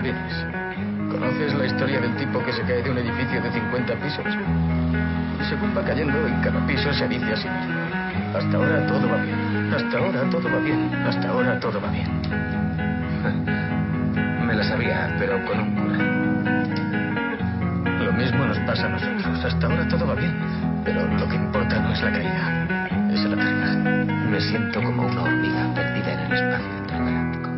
Vinnis. ¿Conoces la historia del tipo que se cae de un edificio de 50 pisos? Y según va cayendo, en cada piso se dice así mismo: hasta ahora todo va bien, hasta ahora todo va bien, hasta ahora todo va bien. Me la sabía, pero con un cura. Lo mismo nos pasa a nosotros. Hasta ahora todo va bien, pero lo que importa no es la caída, es el aterrizaje. Me siento como una hormiga perdida en el espacio intergaláctico.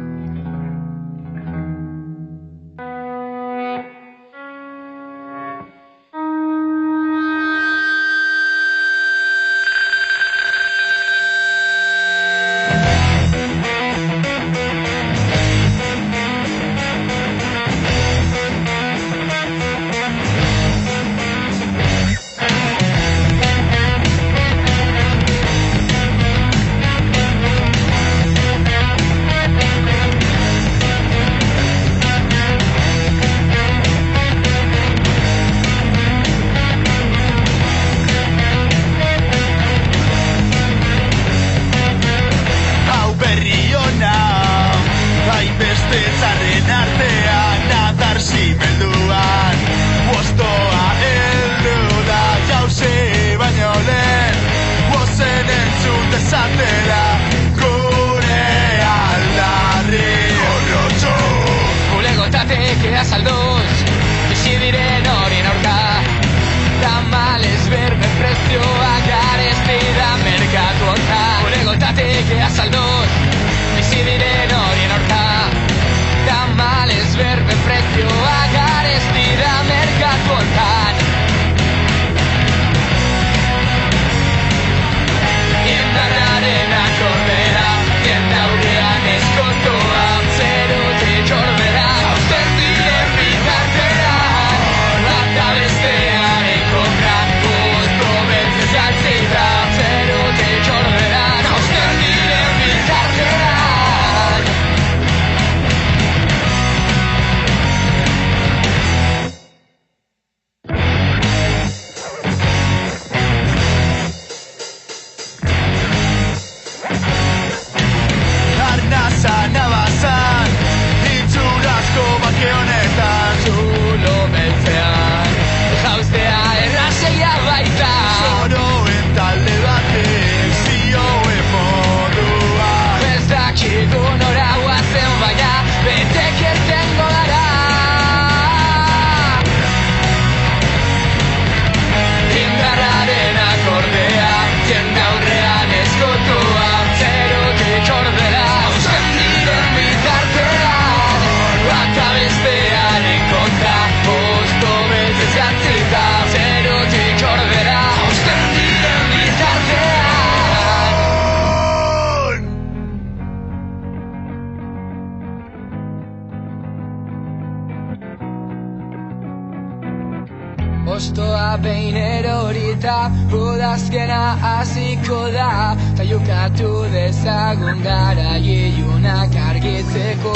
Ostoa behin erorita, udazkena hasiko da. Ta jokatu dezagun gara ilunak argitzeko.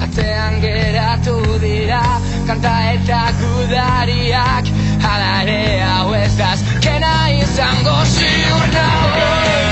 Atzean geratu dira, kanta eta gudariak. Hala ere hau ez da azkena izango ziur nago.